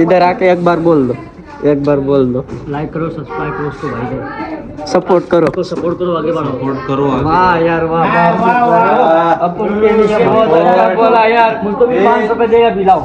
इधर आके एक बार बोल दो, एक बार बोल दो। लाइक करो, सब्सक्राइब करो उसको भाई को सपोर्ट करो, सपोर्ट करो, आगे बढ़ो, सपोर्ट करो आगे। वाह यार वाह, अपन के लिए बहुत अच्छा बोला यार। मुझको भी 500 रुपए देगा पिलाओ।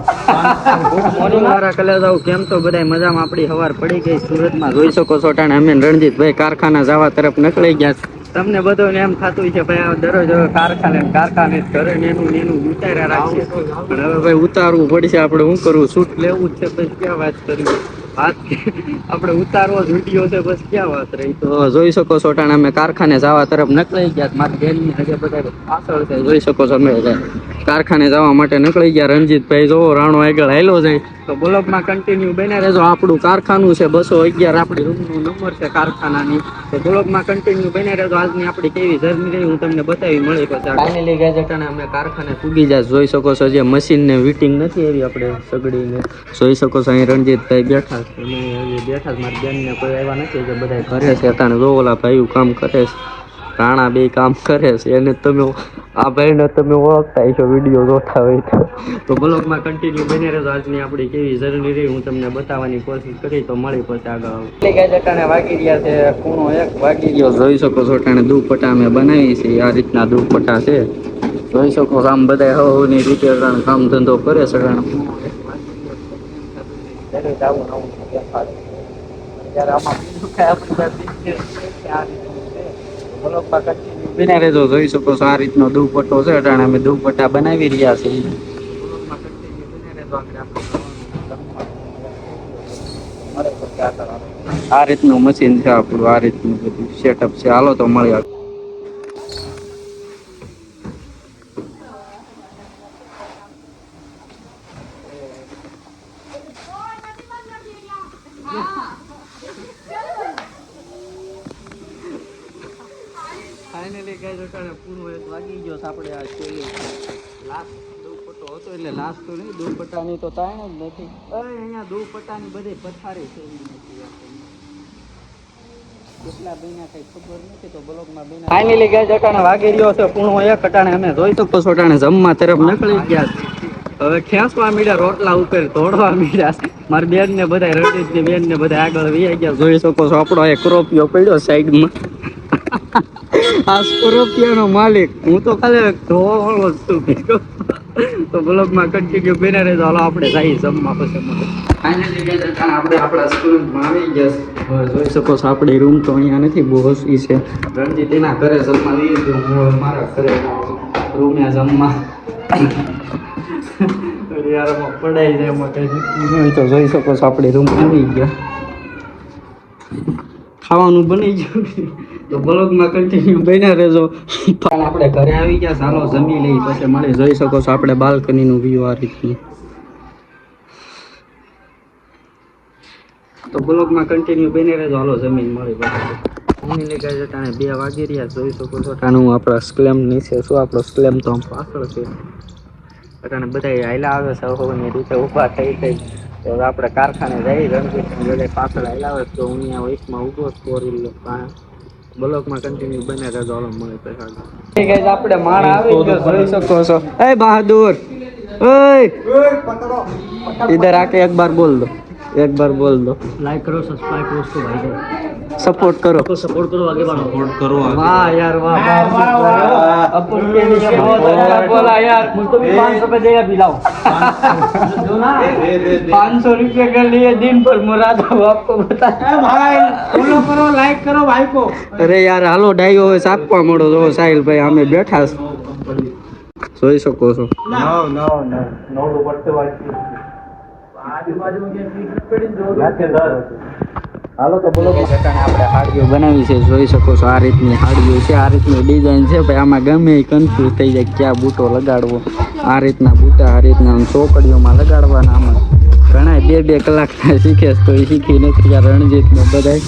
મોર્નિંગ મારા કલેજાઓ કેમ તો બધાય મજામાં? આપણી હવાર પડી ગઈ સુરતમાં જોઈ શકો છો ટાણે અમે રણજીતભાઈ કારખાના જવા તરફ નીકળી ગયા છે। તમને બધાને એમ થતું છે ભાઈ આ દરરોજ કારખાને ઘરે નેનું ઉતાર્યા રાખીએ, પણ હવે ભાઈ ઉતારવું પડશે આપણે। શું કરવું, શૂટ લેવું જ છે, પછી ક્યાં વાત કરવી, આપણે ઉતારવો જ વિડીયો છે, બસ ક્યાં વાત રહી। તો જોઈ શકો છો ટાણે અમે કારખાને જવા તરફ નીકળી ગયા। મારી બેનની હજે બધા પાછળ છે, જોઈ શકો છો અમે કારખાને જવા માટે નીકળી ગયા। રણજીતભાઈ જોવો રાણો આગળ હાલ્યો જાય, તો બ્લોગમાં કન્ટિન્યુ બન્યા રહેજો। આપણું કારખાનું છે 211, આપણી રૂમનો નંબર છે કારખાનાની, તો બ્લોગમાં કન્ટિન્યુ બન્યા રહેજો। આજની આપણી કેવી જર્ની રહી હું તમને બતાવી મળી પછી। ફાઇનલી ગેજેટાને અમે કારખાને પૂગી જાય, જોઈ શકો છો જે મશીનને ફિટિંગ નથી એવી આપણે સગડીને જોઈ શકો છો। અહીં રણજીતભાઈ બેઠા છે, અમે બેઠા છે, મારી બેનને કોઈ આવ્યા નથી, જે બધા ઘરે છે અટાણે જો ઓલા ભાઈ કામ કરે છે, રાણા બે કામ કરે છે, એને તમે આ ભાઈને તમે ઓળખતા હશો વિડીયો જોતા હોય તો બ્લોગમાં કન્ટિન્યુ બની રહેજો। આજની આપણી કેવી જર્ની રહી હું તમને બતાવવાની કોશિશ કરી, તો મળી પછી આગળ। અટાણે વાગી રહ્યા છે 1 વાગી ગયો, જોઈ શકો છો અટાણે દુપટ્ટા અમે બનાવી છે, આ રીતના દુપટ્ટા છે, જોઈ શકો છો। આમ બધા હવની રીતે અટાણે કામ ધંધો કરે છે, અટાણે બના રહેજો। જોઈ શકો છો આ રીતનો દુપટ્ટો છે, અટાણે અમે દુપટ્ટા બનાવી રહ્યા છીએ। આ રીતનું મશીન છે આપણું, આ રીતનું બધું સેટઅપ છે। હાલો તો મળીએ। ફાઇનલી ગાઈસ અટાણે પૂરો 1 વાગી ગયો છે। આપણે આ છેલ્લી લાસ્ટ દુપટ્ટો હતો, એટલે લાસ્ટ તો નહીં, દુપટ્ટાની તો તાણ જ નથી। અહીંયા દુપટ્ટાની બધી પથારી છે એવી નથી, કેટલા બન્યા કઈ ખબર નથી, તો બ્લોગમાં બન્યા। ફાઇનલી ગાઈસ અટાણે વાગી રહ્યો છે 1 અટાણે અમે જોઈ શકો છો અટાણે જમવા તરફ નીકળી ગયા। હવે ખેંચવા મીડ્યા રોટલા ઉપર, તોડવા મીડ્યા। મારી બેન ને બધા રણજીતની બેન ને બધા આગળ વી ગયા, જોઈ શકો છો। આપણો એક ક્રોપિયો પડ્યો સાઈડમાં, આ સ્કોર્પિયોનો માલિક હું તો ખાલી ધોવાળો જ છું। તો બ્લોગમાં કન્ટિન્યુ બન્યા રહેજો। હાલો આપણે જઈએ જમવા પછી ફાઇનલી ગાઈસ અટાણે આપણે આપણા સ્કૂલમાં આવી ગયા। જોઈ શકો છો આપણી રૂમ તો અહીંયા નથી, બહુ ઓછી છે। રણજીત એના ઘરે જમવા લઈ ગયો, હું મારા ઘરે રૂમે જમવા યારમાં પડાઈ જાય, એમાં કઈ નક્કી નહીં, તો જોઈ શકો છો આપણી રૂમ આવી ગયા, ખાવાનું બની ગયું, તો બ્લોગમાં કન્ટિન્યુ બન્યા રહેજો। આપણે ઘરે આવી ગયા, ચાલો જમી લઈ પછી મળી। જોઈ શકો છો આપણે બાલ્કનીનું વ્યૂ આ રીતનું, તો બ્લોગમાં કન્ટિન્યુ બની રહેજો। હાલો જમીન મળી પછી ગાઈસ અટાણે 2 વાગી રહ્યા, જોઈ શકો છો અટાણે હું આપણા સ્ક્લેમ નીચે છું, આપણો સ્ક્લેમ તો આમ પાછળ છે। અટાણે બધા હાઈલા આવે છે હવની રીતે ઊભા થઈ થઈ, તો આપણે કારખાને જઈ રણજીત બધા પાછળ હાઈલા આવે, તો હું અહીંયા વૈશમાં ઊભો 4 વ્હીલર બ્લોકમાં કન્ટિન્યુ બને રહેજો। હાલો મળે પછી ગાઈસ આપણે માણ આવી ગયો, જોઈ શકો છો। એ બહાદુર, ઓય इधर आके एक बार बोल दो, एक बार बोल दो। लाइक करो, सब्सक्राइब करो उसको भाई को सपोर्ट करो, सपोर्ट करो, आगे बढ़ो, सपोर्ट करो आगे। वाह यार वाह, अपन के लिए बहुत अच्छा बोला यार। मुझको भी 500 रुपए देगा पिलाओ। दो ना, 500 रुपये के लिए दिन पर मुराद हो, आपको बता भाई फॉलो करो, लाइक करो भाई को। अरे यार हालो ડાયો હોય સાપવા મળો, જો સાહિલ ભાઈ અમે બેઠા જોઈ શકો છો। નો દુપટ્ટે વાળી આજુબાજુ હાલો તો બોલો આપણે હાડીઓ બનાવી છે, જોઈ શકો છો। આ રીતની હાડીઓ છે, આ રીતની ડિઝાઇન છે ભાઈ, આમાં ગમે એ કન્ફ્યુઝ થઈ જાય ક્યાં બૂટો લગાડવો। આ રીતના બૂટા આ રીતના ચોકડીઓમાં લગાડવાના, આમાં ઘણા 2-2 કલાક શીખે તો એ શીખી નથી યાર રણજીત ને બધા।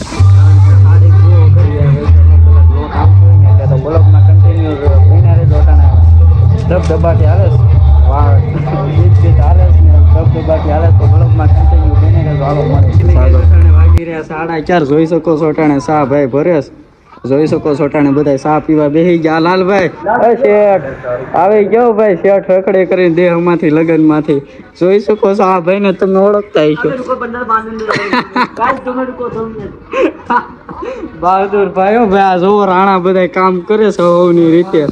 તો બ્લોગમાં કન્ટિન્યુ બન્યા રહેજો। ધબધબાટી હાલે ગીત હાલે ને ધબધબાટી હાલે, તો બ્લોગમાં કન્ટિન્યુ બન્યા રહેજો। હાલો મળે વાગી રહ્યા 4:30, જોઈ શકો છો અટાણે શાહ ભાઈ ભરેશ જોઈ શકો છો અટાણે બધા ચા પીવા બેસી ગયા. લાલભાઈ એ શેઠ આવી ગયો ભાઈ. શેઠ રખડે કરીને દેહમાંથી લગનમાંથી. જોઈ શકો છો આ ભાઈને તમે ઓળખતા હશો. બહાદુર ભાઈ હો ભાઈ. આ જોવો રાણા બધા કામ કરે છે સૌની રીતે.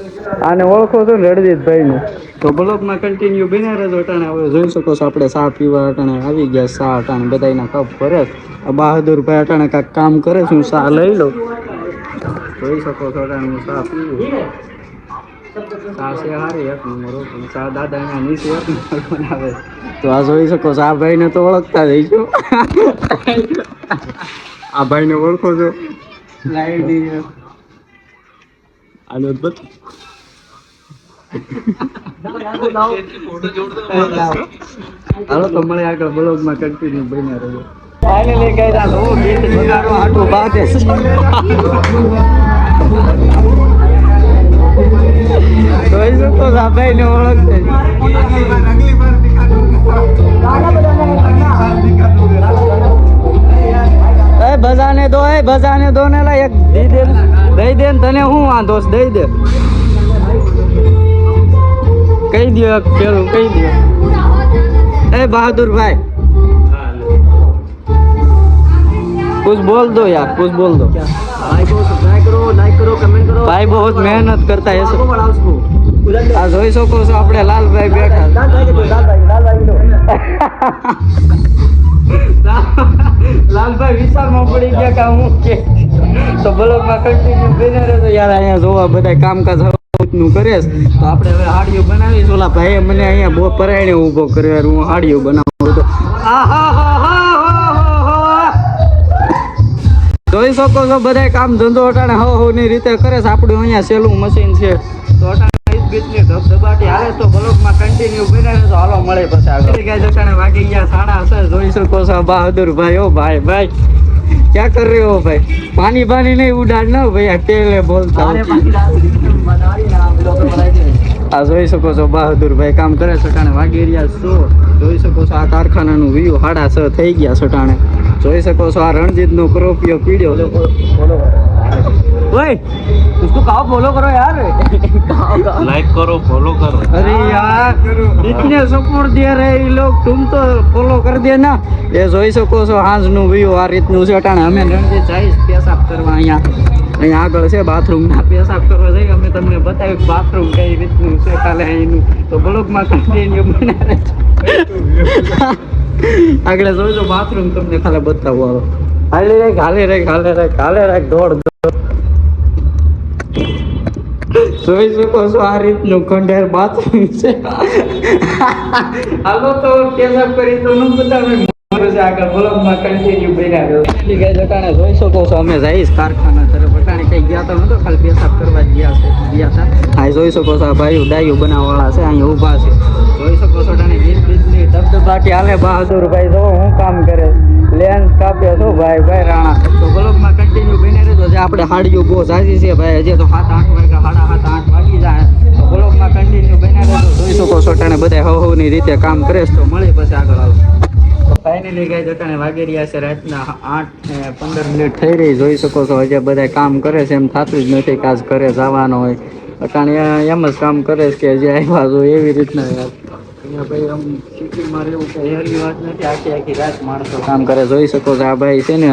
આને ઓળખો છો ને રણજીતભાઈ ને? તો બ્લોગમાં કન્ટિન્યુ બન્યા રહેજો. અટાણે હવે જોઈ શકો છો આપણે ચા પીવા અટાણે આવી ગયા. ચા અટાણે બધાના કપ ભરે છે. આ બહાદુરભાઈ અટાણે કાંઈક કામ કરે છે. હું ચા લઈ લઉં. જોઈ શકો છો અટાણે હું ચા પીવું. ચા છે સારી એક નંબર. ચા દાદા અહીંયા નીચે એક નંબર બનાવે. તો આ જોઈ શકો છો આ ભાઈને તો ઓળખતા જ હશો. આ ભાઈને ઓળખો છો? લાઈટ આનો બત હાલો તો મળે આગળ બ્લોગમાં કન્ટિન્યુ બન્યા રહ્યો. ફાઇનલી ગઈ તા લો ગીત બગાડો આટું બાતે જોઈ શકો છો આ ભાઈને ઓળખશે. એ બજાને દો, એ બજાને દો ને લા એક દઈ દે ને તને હું વાંધો છે? દઈ દે. કહી દો એક પેલું કહી દો. એ બહાદુર ભાઈ कुछ बोल दो यार, कुछ बोल दो. भाई को सब्सक्राइब करो, लाइक करो, कमेंट करो. भाई बहुत मेहनत करता है. को बढ़ाओ उसको. આ જોઈ શકો છો આપણે લાલભાઈ બેઠા. લાલભાઈ વિચારમાં પડી ગયા કે હું કે તો બ્લોગમાં કન્ટિન્યુ બન્યા રહેજો યાર. અહીંયા જોવા બધા કામકાજ નું કરે છે. તો આપણે હવે હાડીઓ બનાવીશું. ઓલા ભાઈએ મને અહીંયા બહુ પરાયણે ઊભો કર્યો. હું હાડીઓ બનાવું તો જોઈ શકો છો બધા કામ ધંધો અટાણે ની રીતે કરે છે. આપણું અહીંયા સેલું મશીન છે. તો અટાણે બીજની ધબધબાટી હાલે તો બ્લોગમાં કન્ટિન્યુ બનાવે તો હાલો મળે પછી આગળ. ગાય અટાણે વાગી ગયા 6:30. જોઈ શકો છો બહાદુર ભાઈ. ઓ ભાઈ ભાઈ ક્યાં કર રહ્યો હો ભાઈ? પાણી પાણી નહીં ઉડાડ ના ભાઈ. આ ટેલે બોલતા આ જોઈ શકો છો બહાદુર ભાઈ કામ કરે છે. અટાણે વાગી રહ્યા 100. જોઈ શકો છો આ કારખાનાનું વ્યૂ 6:30 થઈ ગયા છે અટાણે. જોઈ શકો છો આ રણજીત નો ક્રોપિયો પીડ્યો. ઓય उसको कहो फॉलो करो यार. लाइक करो, फॉलो करो. अरे यार इतने सपोर्ट दे रहे ये लोग, तुम तो फॉलो कर देना. ये જોઈ શકો છો હાંજનું વ્યૂ આ રીતનું છે અટાણે. અમે રણજીત જઈશ પેશાબ કરવા. અહીંયા આગળ છે બાથરૂમ ના. પેશાબ કરવા જઈએ અમે તમને બતાવ્યું બાથરૂમ કઈ રીતનું છે કાલે અહીંનું. તો બ્લોગમાં કન્ટિન્યુ બનાવે છે. આગળ જોઈજો બાથરૂમ તમને ખાલી બતાવો. હાલે રાખ દોડ. જોઈ શકો છો આ રીતનું ખંડેર બાથરૂમ છે. હાલો તો પેશાબ કરી તો ન બતાવે. આગળ બ્લોગમાં કન્ટિન્યુ બન્યા રહ્યો. અટાણે જોઈ શકો છો અમે જઈશ કારખાના તરફ. અટાણે કઈ ગયા તો નતો, ખાલી પેશાબ કરવા જ ગયા હતા. હા જોઈ શકો છો આ ભાઈઓ ડાયું બનાવવાળા છે અહીંયા ઊભા છે. જોઈ શકો છો અટાણે બીજની ધબધબાટી હાલે. બહાદુર ભાઈ જો હું કામ કરે લેન્સ કાપે છો ભાઈ ભાઈ રાણા. તો બ્લોગમાં કન્ટિન્યુ બની રહેજો. જે આપણે હાડીઓ બહુ સાચી છે ભાઈ. હજી તો 7-8 વાગ્યા 7:30-8 વાગી જાય. તો બ્લોગમાં કન્ટિન્યુ બની રહેજો. જોઈ શકો છો અટાણે બધા હવની રીતે કામ કરે છે. તો મળે પછી આગળ આવો. ફાઇનલી ગાઈસ અટાણે વાગી રહ્યા છે રાતના 8:15 થઈ રહી. જોઈ શકો છો હજી બધા કામ કરે છે. એમ થતું જ નથી કે આજ ઘરે જવાનો હોય. અટાણે એમ જ કામ કરે છે કે હજી આવ્યા છો એવી રીતના યાર. અહીંયા ભાઈ આમ સિટીમાં રહેવું કે હેરી વાત નથી. આખી રાત માણસો કામ કરે. જોઈ શકો છો આ ભાઈ છે ને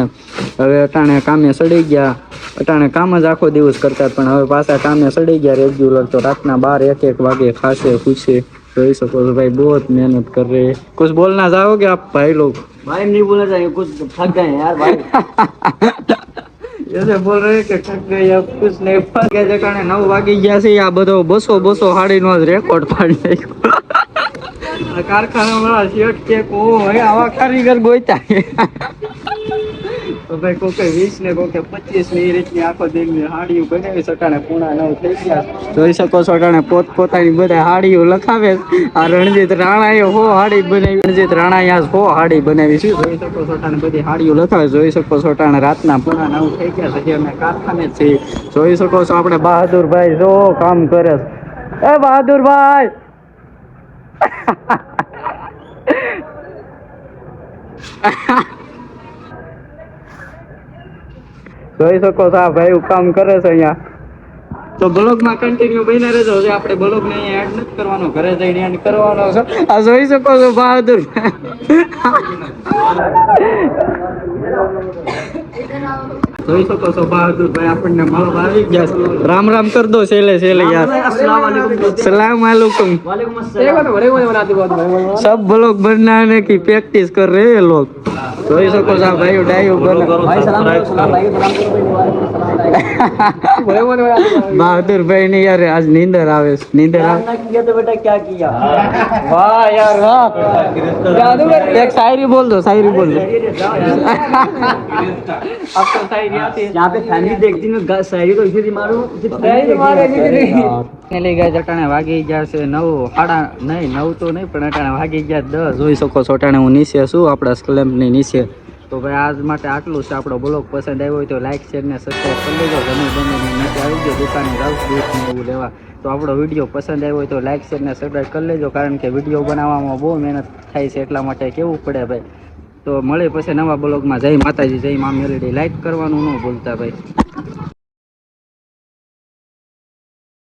હવે અટાણે કામે સડી ગયા. અટાણે કામ જ આખો દિવસ કરતા પણ હવે પાછા કામે સડી ગયા રેગ્યુલર. તો રાતના 12-1 વાગે ખાશે પૂછે. જોઈ શકો છો भाई बहुत मेहनत कर रहे हैं. कुछ बोलना चाहोगे आप भाई लोग? भाई नहीं बोलना चाहिए, कुछ थक गए हैं यार भाई. ऐसे बोल रहे हैं कि थक गए अब कुछ नहीं. फर्क है जकाने 9 વાગી ગયા છે. આ બધો 200 હાડીનો જ રેકોર્ડ પાડી નાખ્યો. કારખાનાવાળા શેઠ કે કો હોય આવા કારીગર ગોઈતા. તો ભાઈ કોકે 20 ને કોકે 25 ની રીતની આખો દિનની હાડીઓ બનાવી. સટાણે 9:30 થઈ ગયા. જોઈ શકો છો અટાણે પોતપોતાની બધા હાડીઓ લખાવે. આ રણજીત રાણાએ 100 હાડી બનાવી. રણજીત રાણાએ આજ 100 હાડી બનાવી છે. જોઈ શકો છો અટાણે બધી હાડીઓ લખાવે. જોઈ શકો છો અટાણે રાતના 9:30 થઈ ગયા છે. અમે કારખાને જ છીએ. જોઈ શકો છો આપણે બહાદુરભાઈ જો કામ કરે છે. એ બહાદુરભાઈ જોઈ શકો છો આ ભાઈ કામ કરે છે અહીંયા. તો બ્લોગમાં કન્ટિન્યુ બન્યા રહેજો. હવે આપણે બ્લોગને અહીંયા એડ નથી કરવાનો, ઘરે જઈને એડ કરવાનો છે. આ જોઈ શકો છો બહાદુર. જોઈ શકો છો બહાદુર ભાઈ આપણને મળવા આવી ગયા છે. રામ રામ કર દો છેલ્લે યાર. સલામ વાલેकुम. सब ब्लॉग बनाने की प्रैक्टिस कर रहे हैं लोग. જોઈ શકો છો ભાઈ ડાયો ફોલો કરો, भाई सलाम સબસ્ક્રાઇબ કરો. બહાદુર ભાઈ ની યાર આજ નીંદર આવે છે. નીંદર આવે. किया तो बेटा क्या किया વાહ યાર વાહ. एक शायरी बोल दो, शायरी बोल दो. आपको शायरी आती है? यहाँ पे फैमिली देखती हूँ शायरी तो इसी मारू લઈ ગયા અટાણે વાગી ગયા છે 9, સાડા નહીં 9 તો નહીં પણ અટાણે વાગી ગયા 10. જોઈ શકો છો અટાણે હું નીચે છું આપણા સ્લેબ ની નીચે. તો ભાઈ આજ માટે આટલું છે. આપણો બ્લોગ પસંદ આવ્યો હોય તો લાઈક શેર ને સબસ્ક્રાઈબ કરી લેજો. ગમે નીચે આવી ગયો દુકાને જાવ દૂધ ને એવું લેવા. તો આપણો વિડીયો પસંદ આવ્યો હોય તો લાઈક શેર ને સબસ્ક્રાઈબ કરી લેજો, કારણ કે વિડીયો બનાવવામાં બહુ મહેનત થાય છે, એટલા માટે કેવું પડે ભાઈ. તો મળે પછી નવા બ્લોગમાં. જય માતાજી, જય મા મેલડી. લાઈક કરવાનું ન ભૂલતા ભાઈ.